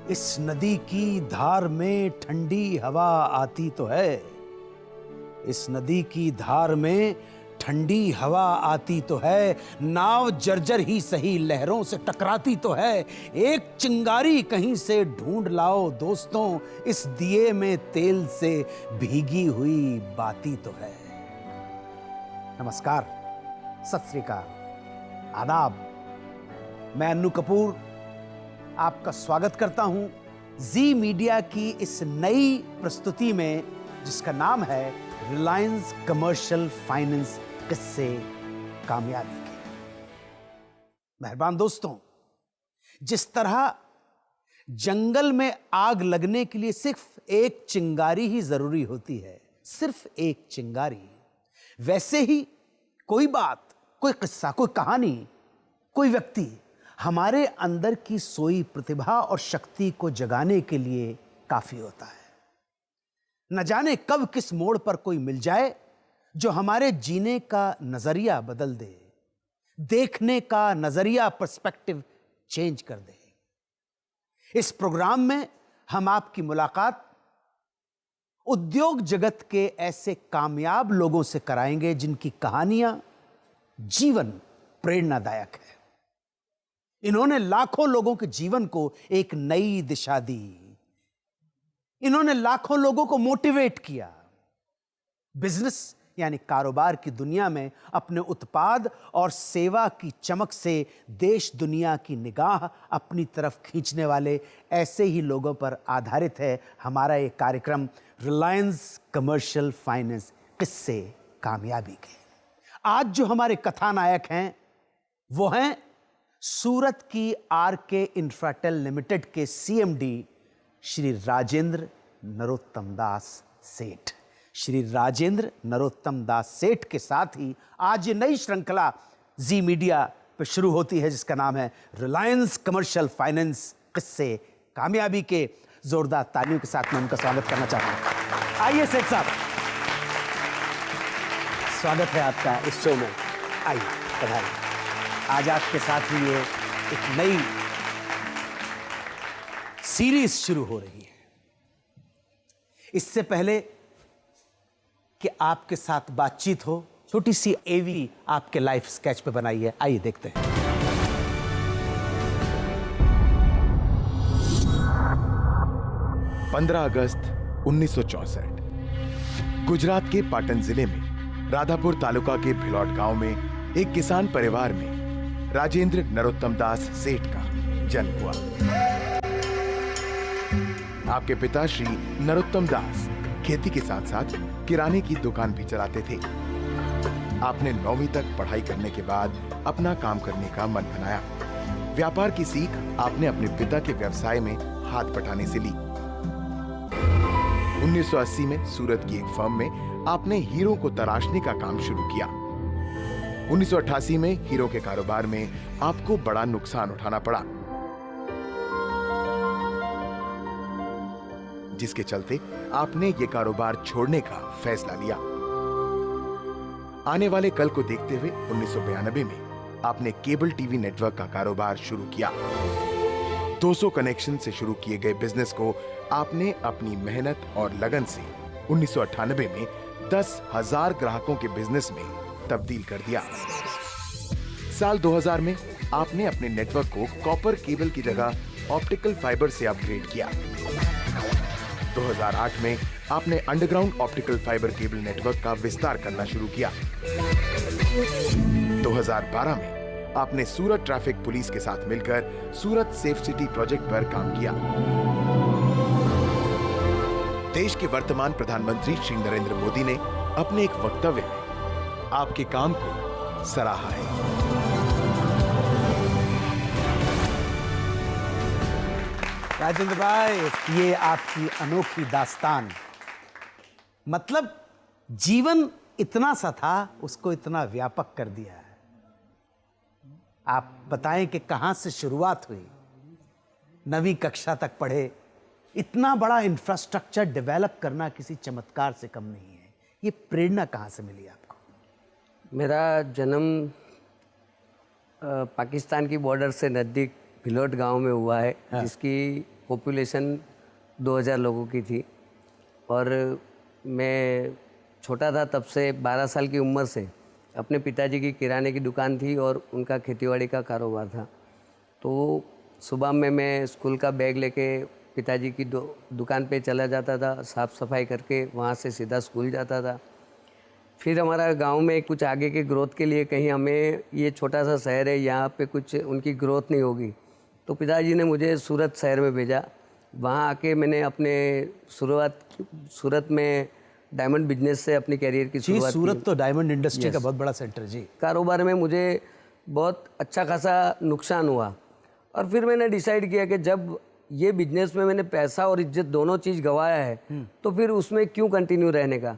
इस नदी की धार में ठंडी हवा आती तो है। इस नदी की धार में ठंडी हवा आती तो है। नाव जर्जर ही सही लहरों से टकराती तो है। एक चिंगारी कहीं से ढूंढ लाओ दोस्तों, इस दिए में तेल से भीगी हुई बाती तो है। नमस्कार, सत श्री अकाल, आदाब। मैं अन्नू कपूर आपका स्वागत करता हूं जी मीडिया की इस नई प्रस्तुति में, जिसका नाम है रिलायंस कमर्शियल फाइनेंस, किस्से कामयाबी के। मेहरबान दोस्तों, जिस तरह जंगल में आग लगने के लिए सिर्फ एक चिंगारी ही जरूरी होती है, सिर्फ एक चिंगारी, वैसे ही कोई बात, कोई किस्सा, कोई कहानी, कोई व्यक्ति हमारे अंदर की सोई प्रतिभा और शक्ति को जगाने के लिए काफी होता है। न जाने कब किस मोड़ पर कोई मिल जाए जो हमारे जीने का नजरिया बदल दे, देखने का नजरिया, पर्सपेक्टिव चेंज कर दे। इस प्रोग्राम में हम आपकी मुलाकात उद्योग जगत के ऐसे कामयाब लोगों से कराएंगे जिनकी कहानियां जीवन प्रेरणादायक है। इन्होंने लाखों लोगों के जीवन को एक नई दिशा दी। इन्होंने लाखों लोगों को मोटिवेट किया। बिजनेस यानी कारोबार की दुनिया में अपने उत्पाद और सेवा की चमक से देश दुनिया की निगाह अपनी तरफ खींचने वाले ऐसे ही लोगों पर आधारित है हमारा ये कार्यक्रम रिलायंस कमर्शियल फाइनेंस, किस्से कामयाबी के। आज जो हमारे कथानायक हैं वो हैं सूरत की आरके इंफ्राटेल लिमिटेड के सीएमडी श्री राजेंद्र नरोत्तम दास सेठ। श्री राजेंद्र नरोत्तम दास सेठ के साथ ही आज ये नई श्रृंखला जी मीडिया पर शुरू होती है, जिसका नाम है रिलायंस कमर्शियल फाइनेंस, किस्से कामयाबी के। जोरदार तालियों के साथ मैं उनका स्वागत करना चाहता हूं। आइए सेठ साहब, स्वागत है आपका इस शो में। आइए, बधाई। आज आपके साथ ही ये एक नई सीरीज शुरू हो रही है। इससे पहले कि आपके साथ बातचीत हो, छोटी सी एवी आपके लाइफ स्केच पे बनाई है, आइए देखते हैं। पंद्रह अगस्त 1964 गुजरात के पाटन जिले में राधापुर तालुका के भिलौट गांव में एक किसान परिवार में राजेंद्र नरोत्तम दास सेठ का जन्म हुआ। आपके पिता श्री नरोत्तम दास खेती के साथ साथ किराने की दुकान भी चलाते थे। आपने 9वीं तक पढ़ाई करने के बाद अपना काम करने का मन बनाया। व्यापार की सीख आपने अपने पिता के व्यवसाय में हाथ बटाने से ली। 1980 में सूरत की एक फर्म में आपने हीरो को तराशने का काम शुरू किया। 1988 में हीरो के कारोबार में आपको बड़ा नुकसान उठाना पड़ा, जिसके चलते आपने ये कारोबार छोड़ने का फैसला लिया। आने वाले कल को देखते हुए 1992 में आपने केबल टीवी नेटवर्क का कारोबार शुरू किया। 200 कनेक्शन से शुरू किए गए बिजनेस को आपने अपनी मेहनत और लगन से 1998 में 10,000 ग्राहकों के बिजनेस में तब्दील कर दिया। साल 2000 में आपने अपने नेटवर्क को कॉपर केबल की जगह ऑप्टिकल फाइबर से अपग्रेड किया। 2008 में आपने underground optical fibre cable network का विस्तार करना शुरू किया। 2012 में आपने सूरत ट्रैफिक पुलिस के साथ मिलकर सूरत सेफ सिटी प्रोजेक्ट पर काम किया। देश के वर्तमान प्रधानमंत्री श्री नरेंद्र मोदी ने अपने एक वक्तव्य में आपके काम को सराहा है। राजेंद्र भाई, ये आपकी अनोखी दास्तान, मतलब जीवन इतना सा था, उसको इतना व्यापक कर दिया है। आप बताएं कि कहां से शुरुआत हुई, 9वीं कक्षा तक पढ़े, इतना बड़ा इंफ्रास्ट्रक्चर डेवलप करना किसी चमत्कार से कम नहीं है। ये प्रेरणा कहां से मिली आपको? मेरा जन्म पाकिस्तान की बॉर्डर से नज़दीक भिलौट गांव में हुआ है, जिसकी पॉपुलेशन 2000 लोगों की थी और मैं छोटा था तब से 12 साल की उम्र से अपने पिताजी की किराने की दुकान थी और उनका खेतीबाड़ी का कारोबार था। तो सुबह में मैं स्कूल का बैग लेके पिताजी की दुकान पे चला जाता था, साफ़ सफाई करके वहाँ से सीधा स्कूल जाता था। फिर हमारा गांव में कुछ आगे के ग्रोथ के लिए कहीं हमें, ये छोटा सा शहर है, यहाँ पे कुछ उनकी ग्रोथ नहीं होगी, तो पिताजी ने मुझे सूरत शहर में भेजा। वहाँ आके मैंने अपने सूरत में डायमंड बिजनेस से अपनी कैरियर की जी, शुरुआत सूरत की। तो डायमंड इंडस्ट्री का बहुत बड़ा सेंटर जी। कारोबार में मुझे बहुत अच्छा खासा नुकसान हुआ और फिर मैंने डिसाइड किया कि जब ये बिजनेस में मैंने पैसा और इज्जत दोनों चीज़ गंवाया है तो फिर उसमें क्यों कंटिन्यू रहने का।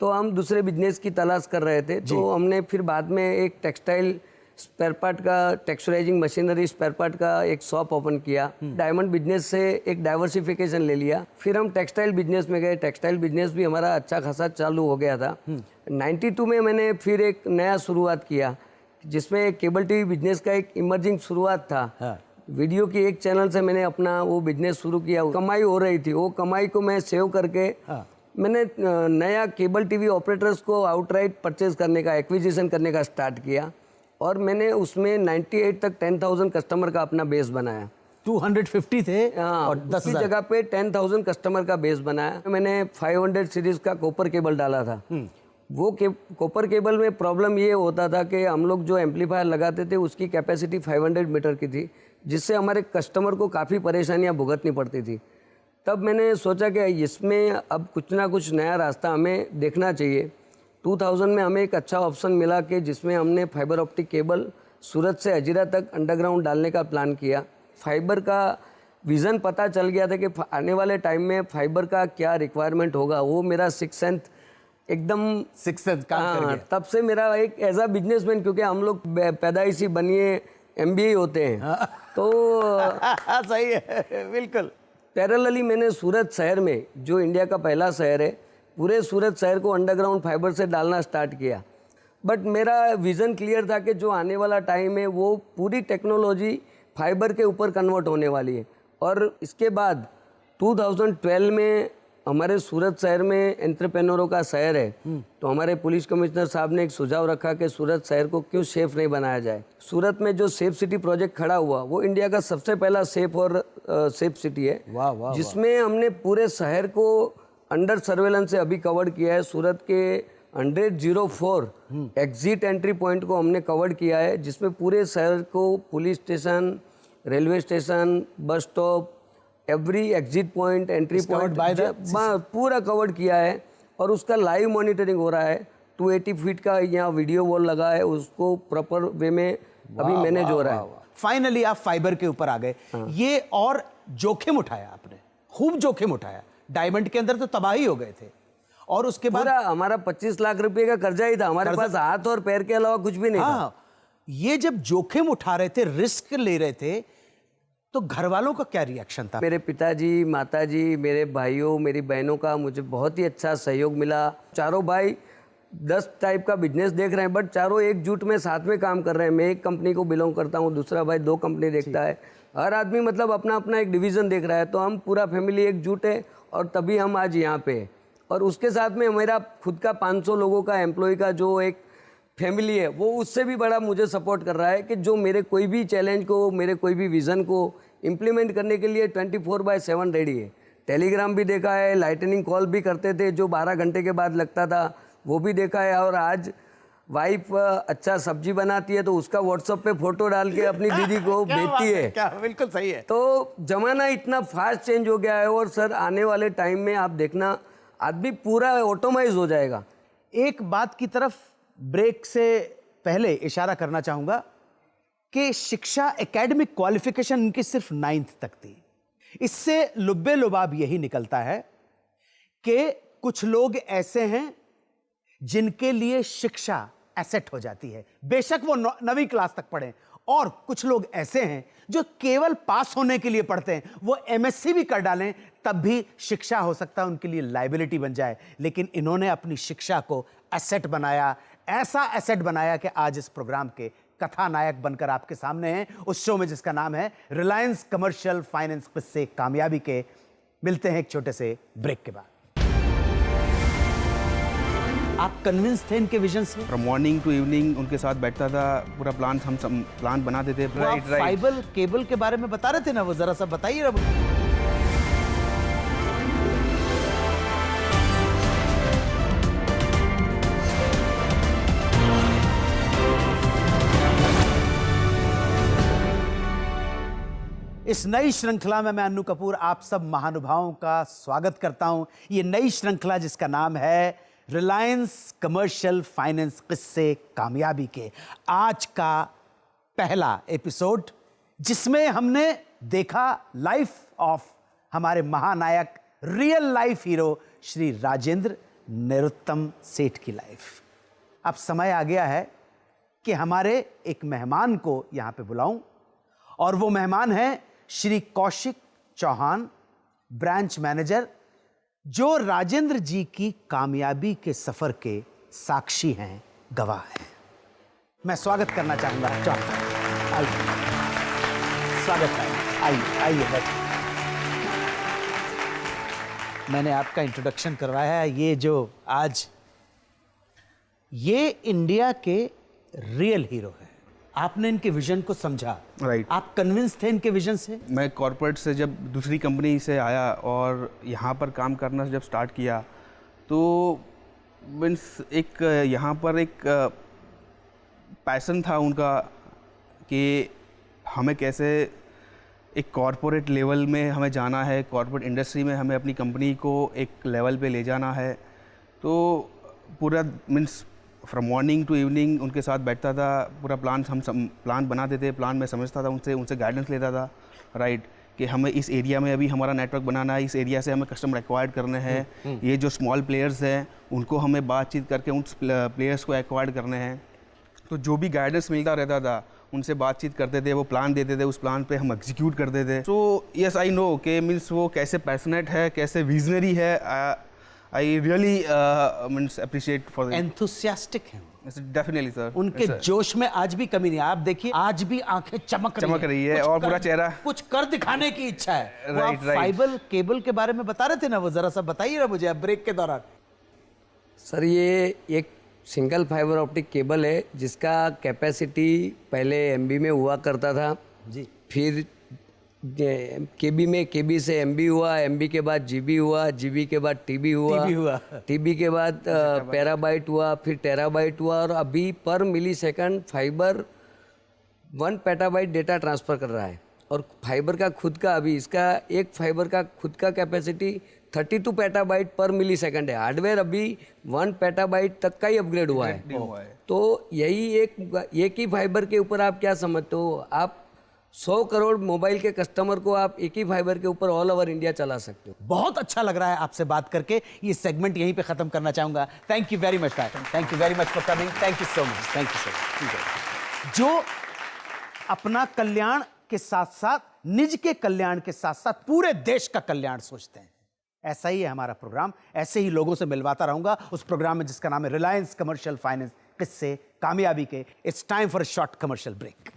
तो हम दूसरे बिजनेस की तलाश कर रहे थे। तो हमने फिर बाद में एक टेक्सटाइल स्पेयर पार्ट का, टेक्सचराइजिंग मशीनरी स्पेयर पार्ट का एक शॉप ओपन किया। डायमंड बिजनेस से एक डाइवर्सिफिकेशन ले लिया। फिर हम टेक्सटाइल बिजनेस में गए। टेक्सटाइल बिजनेस भी हमारा अच्छा खासा चालू हो गया था। 92 में मैंने फिर एक नया शुरुआत किया जिसमें केबल टीवी बिजनेस का एक इमर्जिंग शुरुआत था। हाँ। वीडियो की एक चैनल से मैंने अपना वो बिजनेस शुरू किया। कमाई हो रही थी, वो कमाई को मैं सेव करके मैंने नया केबल टीवी ऑपरेटर्स को आउटराइट परचेज करने का, एक्विजिशन करने का स्टार्ट किया और मैंने उसमें 98 तक 10,000 कस्टमर का अपना बेस बनाया। 250 थे और 10,000 जगह पे 10,000 कस्टमर का बेस बनाया। मैंने 500 सीरीज का कॉपर केबल डाला था। वो कॉपर केबल में प्रॉब्लम ये होता था कि हम लोग जो एम्पलीफायर लगाते थे उसकी कैपेसिटी 500 मीटर की थी, जिससे हमारे कस्टमर को काफ़ी परेशानियां भुगतनी पड़ती थी। तब मैंने सोचा कि इसमें अब कुछ ना कुछ नया रास्ता हमें देखना चाहिए। 2000 में हमें एक अच्छा ऑप्शन मिला कि जिसमें हमने फाइबर ऑप्टिक केबल सूरत से हजीरा तक अंडरग्राउंड डालने का प्लान किया। फाइबर का विज़न पता चल गया था कि आने वाले टाइम में फाइबर का क्या रिक्वायरमेंट होगा। वो मेरा सिक्स सेंथ एकदम काम कर गया। तब से मेरा एक एज अ बिजनेसमैन, क्योंकि हम लोग पैदाइशी बनिए MBA होते हैं तो सही है, बिल्कुल। पैरेलली मैंने सूरत शहर में, जो इंडिया का पहला शहर है, पूरे सूरत शहर को अंडरग्राउंड फाइबर से डालना स्टार्ट किया। बट मेरा विज़न क्लियर था कि जो आने वाला टाइम है वो पूरी टेक्नोलॉजी फाइबर के ऊपर कन्वर्ट होने वाली है। और इसके बाद 2012 में हमारे सूरत शहर में एंटरप्रेन्योरों का शहर है, तो हमारे पुलिस कमिश्नर साहब ने एक सुझाव रखा कि सूरत शहर को क्यों सेफ नहीं बनाया जाए। सूरत में जो सेफ सिटी प्रोजेक्ट खड़ा हुआ वो इंडिया का सबसे पहला सेफ और सेफ सिटी है। वाह वाह, जिसमें हमने पूरे शहर को अंडर सर्वेलेंस से अभी कवर किया है। सूरत के 104 एग्जिट एंट्री पॉइंट को हमने कवर किया है, जिसमें पूरे शहर को police station, railway station, bus stop, every exit point, entry point पूरा कवर किया है और उसका लाइव मॉनिटरिंग हो रहा है। 280 फीट का यहाँ वीडियो वॉल लगा है, उसको प्रॉपर वे में अभी मैनेज हो रहा है। फाइनली आप फाइबर के ऊपर आ गए। ये और जोखिम उठाया आपने, खूब जोखिम उठाया। डायमंड के अंदर तो तबाही हो गए थे और उसके बाद पूरा हमारा 25 लाख रुपए का कर्जा ही था। हमारे पास हाथ और पैर के अलावा कुछ भी नहीं था। ये जब जोखिम उठा रहे थे, रिस्क ले रहे थे, तो घर वालों का क्या रिएक्शन था? मेरे पिताजी, माताजी, मेरे भाइयों, मेरी बहनों का मुझे बहुत ही अच्छा सहयोग मिला। चारों भाई 10 टाइप का बिजनेस देख रहे हैं, बट चारों एकजुट में साथ में काम कर रहे हैं। मैं एक कंपनी को बिलोंग करता हूँ, दूसरा भाई 2 कंपनी देखता है। हर आदमी मतलब अपना अपना एक डिवीज़न देख रहा है। तो हम पूरा फैमिली एकजुट है और तभी हम आज यहाँ पे हैं। और उसके साथ में मेरा खुद का 500 लोगों का एम्प्लॉय का जो एक फैमिली है, वो उससे भी बड़ा मुझे सपोर्ट कर रहा है कि जो मेरे कोई भी चैलेंज को, मेरे कोई भी विज़न को इम्प्लीमेंट करने के लिए 24/7 रेडी है। टेलीग्राम भी देखा है, लाइटनिंग कॉल भी करते थे जो 12 घंटे के बाद लगता था, वो भी देखा है। और आज वाइफ अच्छा सब्जी बनाती है तो उसका व्हाट्सएप पे फोटो डाल के अपनी दीदी को भेजती है। क्या बिल्कुल सही है। तो जमाना इतना फास्ट चेंज हो गया है और सर आने वाले टाइम में आप देखना आदमी पूरा ऑटोमाइज हो जाएगा। एक बात की तरफ ब्रेक से पहले इशारा करना चाहूंगा कि शिक्षा, एकेडमिक क्वालिफिकेशन इनकी सिर्फ 9th तक थी। इससे लुब्बे लुबाब यही निकलता है कि कुछ लोग ऐसे हैं जिनके लिए शिक्षा एसेट हो जाती है, बेशक वो 9वीं क्लास तक पढ़े। और कुछ लोग ऐसे हैं जो केवल पास होने के लिए पढ़ते हैं, वो MSc भी कर डालें तब भी शिक्षा हो सकता है उनके लिए लायबिलिटी बन जाए। लेकिन इन्होंने अपनी शिक्षा को एसेट बनाया, ऐसा एसेट बनाया कि आज इस प्रोग्राम के कथा नायक बनकर आपके सामने हैं उस शो में जिसका नाम है रिलायंस कमर्शियल फाइनेंस किस्से कामयाबी के। मिलते हैं एक छोटे से ब्रेक के बाद। आप कन्विंस थे इनके विजन से? फ्रॉम मॉर्निंग टू इवनिंग उनके साथ बैठता था, पूरा प्लान हम सब प्लान बना देते। Right right. फाइबर केबल के बारे में बता रहे थे ना, वो जरा सा बताइए ना। इस नई श्रृंखला में मैं अन्नू कपूर आप सब महानुभावों का स्वागत करता हूं। ये नई श्रृंखला जिसका नाम है रिलायंस कमर्शियल फाइनेंस किस्से कामयाबी के। आज का पहला एपिसोड जिसमें हमने देखा लाइफ ऑफ हमारे महानायक real life hero Shri Rajendra Narottam सेठ की लाइफ। अब समय आ गया है कि हमारे एक मेहमान को यहां पे बुलाऊं और वो मेहमान है श्री कौशिक चौहान, ब्रांच मैनेजर, जो राजेंद्र जी की कामयाबी के सफर के साक्षी हैं, गवाह हैं। मैं स्वागत करना चाहूंगा चौहान। आइए, स्वागत है। आइए आइए बैठिए। मैंने आपका इंट्रोडक्शन करवाया है। ये जो आज ये इंडिया के रियल हीरो हैं। आपने इनके विजन को समझा। राइट। आप कन्विंस थे इनके विजन से? मैं कॉर्पोरेट से जब दूसरी कंपनी से आया और यहाँ पर काम करना जब स्टार्ट किया तो मीन्स एक यहाँ पर एक पैसन था उनका कि हमें कैसे एक कॉर्पोरेट लेवल में हमें जाना है, कॉर्पोरेट इंडस्ट्री में हमें अपनी कंपनी को एक लेवल पे ले जाना है। तो पूरा means from morning to evening उनके साथ बैठता था, पूरा प्लान हम सब प्लान बना देते। प्लान में समझता था, उनसे गाइडेंस लेता था। राइट, कि हमें इस एरिया में अभी हमारा नेटवर्क बनाना है, इस एरिया से हमें कस्टमर एक्वायर्ड करने हैं, ये जो स्मॉल प्लेयर्स हैं उनको हमें बातचीत करके उन प्लेयर्स को एक्वायर्ड करने हैं। तो जो भी गाइडेंस मिलता रहता था उनसे बातचीत करते थे, वो प्लान देते थे, उस प्लान पे हम एग्जीक्यूट करते थे। सो यस आई नो कि मीन्स वो कैसे पैशनेट है, कैसे विजनरी है। I really means appreciate for the enthusiastic हैं। Definitely sir। उनके जोश में आज भी कमी नहीं है। आप देखिए आज भी आंखें चमक रही है और पूरा चेहरा कुछ कर दिखाने की इच्छा है। वो आप राइट। फाइबर केबल के बारे में बता रहे थे ना, वो जरा सा बताइए ना मुझे ब्रेक के दौरान। सर ये एक सिंगल फाइबर ऑप्टिक केबल है जिसका कैपेसिटी पहले एमबी में हुआ करता था जी, फिर केबी में केबी से एमबी हुआ, एमबी के बाद जीबी हुआ, जीबी के बाद टीबी हुआ, टीबी के बाद पेराबाइट हुआ, फिर टेराबाइट हुआ और अभी per millisecond fibre 1 petabyte data transfer कर रहा है। और फाइबर का खुद का अभी इसका एक फाइबर का खुद का कैपेसिटी 32 पेटाबाइट पर मिली सेकंड है। हार्डवेयर अभी 1 पेटाबाइट तक का ही अपग्रेड हुआ है। तो यही एक ही फाइबर के ऊपर आप क्या समझते हो? आप 100 करोड़ मोबाइल के कस्टमर को आप एक ही फाइबर के ऊपर ऑल ओवर इंडिया चला सकते हो। बहुत अच्छा लग रहा है आपसे बात करके। ये सेगमेंट यहीं पे खत्म करना चाहूंगा। Thank you very much, thank you very much for coming. Thank you so much, thank you so much. जो अपना कल्याण के साथ साथ निज के कल्याण के साथ साथ पूरे देश का कल्याण सोचते हैं, ऐसा ही है हमारा प्रोग्राम। ऐसे ही लोगों से मिलवाता रहूंगा उस प्रोग्राम में जिसका नाम है रिलायंस कमर्शियल फाइनेंस किस्से कामयाबी के। It's time for a short commercial break.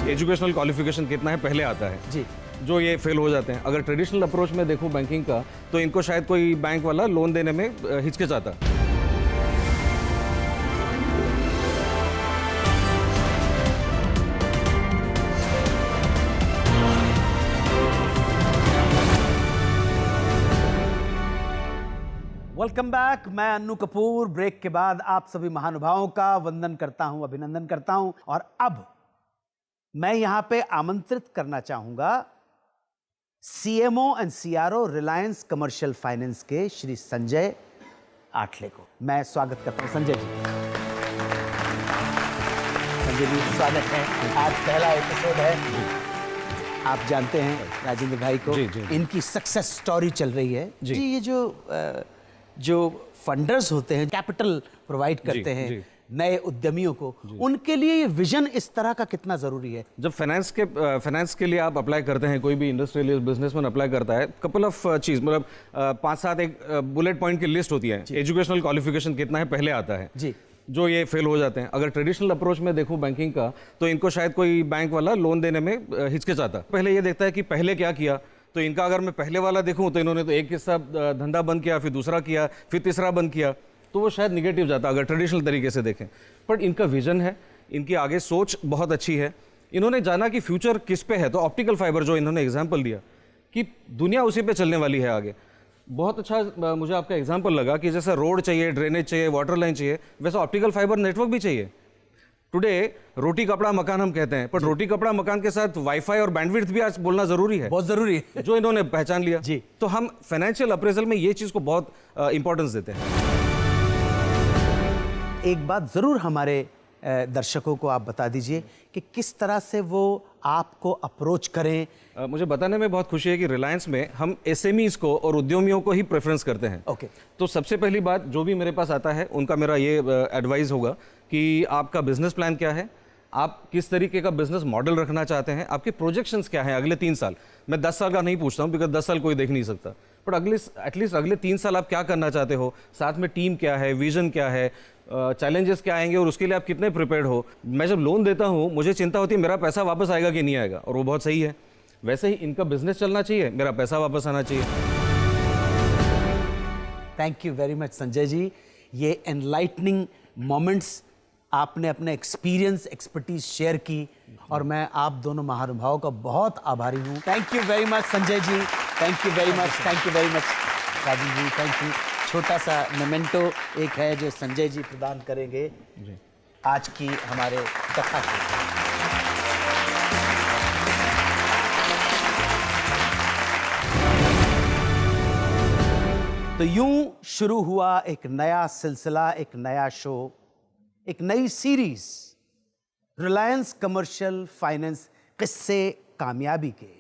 Educational qualification कितना है पहले आता है जी, जो ये फेल हो जाते हैं। अगर ट्रेडिशनल अप्रोच में देखूं बैंकिंग का तो इनको शायद कोई बैंक वाला लोन देने में हिचकिचाता। Welcome back. मैं अन्नू कपूर ब्रेक के बाद आप सभी महानुभावों का वंदन करता हूं, अभिनंदन करता हूं। और अब मैं यहां पे आमंत्रित करना चाहूंगा CMO and CRO Reliance commercial finance के श्री संजय आठले को। मैं स्वागत करता हूं संजय जी। संजय जी स्वागत है। आज पहला एपिसोड है। आप जानते हैं राजेंद्र भाई को, इनकी सक्सेस स्टोरी चल रही है जी। ये जो फंडर्स होते हैं, कैपिटल प्रोवाइड करते हैं नए उद्यमियों को, उनके लिए ये विजन इस तरह का कितना जरूरी है? जब फाइनेंस के लिए आप अप्लाई करते हैं, कोई भी इंडस्ट्रियल बिजनेसमैन अप्लाई करता है, कपल ऑफ चीज मतलब 5-7 एक बुलेट पॉइंट की लिस्ट होती है। एजुकेशनल क्वालिफिकेशन कितना है पहले आता है जी। जो ये फेल हो जाते हैं। अगर ट्रेडिशनल अप्रोच में देखूं बैंकिंग का, तो इनको शायद कोई बैंक वाला लोन देने में हिचकिचाता। पहले ये देखता है कि पहले क्या किया, तो इनका अगर मैं पहले वाला देखूं तो इन्होंने तो एक हिस्सा धंधा बंद किया, फिर दूसरा किया, फिर तीसरा बंद किया, तो वो शायद निगेटिव जाता अगर ट्रेडिशनल तरीके से देखें। बट इनका विजन है, इनकी आगे सोच बहुत अच्छी है। इन्होंने जाना कि फ्यूचर किस पे है, तो ऑप्टिकल फाइबर जो इन्होंने एग्जाम्पल दिया कि दुनिया उसी पे चलने वाली है आगे। बहुत अच्छा मुझे आपका एग्जाम्पल लगा कि जैसा रोड चाहिए, ड्रेनेज चाहिए, वाटर लाइन चाहिए, वैसा ऑप्टिकल फाइबर नेटवर्क भी चाहिए। टुडे रोटी कपड़ा मकान हम कहते हैं, पर रोटी कपड़ा मकान के साथ वाईफाई और बैंडविड्थ भी आज बोलना जरूरी है, बहुत जरूरी है, जो इन्होंने पहचान लिया जी। तो हम फाइनेंशियल अप्रेजल में ये चीज को बहुत इंपॉर्टेंस देते हैं। एक बात जरूर हमारे दर्शकों को आप बता दीजिए कि किस तरह से वो आपको अप्रोच करें। मुझे बताने में बहुत खुशी है कि रिलायंस में हम एसएमईज को और उद्यमियों को ही प्रेफरेंस करते हैं। ओके। तो सबसे पहली बात, जो भी मेरे पास आता है उनका मेरा ये एडवाइस होगा कि आपका बिजनेस प्लान क्या है, आप किस तरीके का बिजनेस मॉडल रखना चाहते हैं, आपके प्रोजेक्शंस क्या हैं अगले 3 साल। मैं 10 साल का नहीं पूछता हूँ, बिकॉज 10 साल कोई देख नहीं सकता, बट एटलीस्ट अगले 3 साल आप क्या करना चाहते हो, साथ में टीम क्या है, विजन क्या है, चैलेंजेस क्या आएंगे और उसके लिए आप कितने प्रिपेयर्ड हो। मैं जब लोन देता हूँ मुझे चिंता होती है मेरा पैसा वापस आएगा कि नहीं आएगा, और वो बहुत सही है। वैसे ही इनका बिजनेस चलना चाहिए, मेरा पैसा वापस आना चाहिए। Thank you very much Sanjay ji, ये एनलाइटनिंग मोमेंट्स आपने अपने एक्सपीरियंस एक्सपर्टीज शेयर की, और मैं आप दोनों महानुभावों का बहुत आभारी हूँ। Thank you very much Sanjay ji, thank you very much, thank you very much Rajiv ji, thank you. छोटा सा मोमेंटो एक है जो संजय जी प्रदान करेंगे आज की हमारे कथा के। तो यूं शुरू हुआ एक नया सिलसिला, एक नया शो, एक नई सीरीज, रिलायंस कमर्शियल फाइनेंस, किस्से कामयाबी के।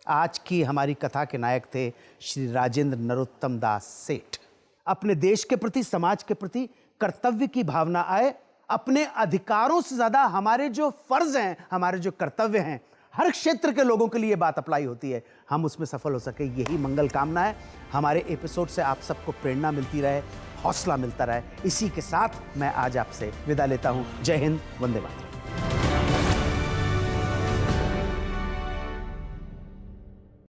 आज की हमारी कथा के नायक थे श्री राजेंद्र नरोत्तम दास सेठ। अपने देश के प्रति, समाज के प्रति कर्तव्य की भावना आए, अपने अधिकारों से ज्यादा हमारे जो फर्ज हैं, हमारे जो कर्तव्य हैं, हर क्षेत्र के लोगों के लिए बात अप्लाई होती है, हम उसमें सफल हो सके, यही मंगल कामना है। हमारे एपिसोड से आप सबको प्रेरणा मिलती रहे, हौसला मिलता रहे, इसी के साथ मैं आज आपसे विदा लेता हूं। जय हिंद, वंदे मातरम।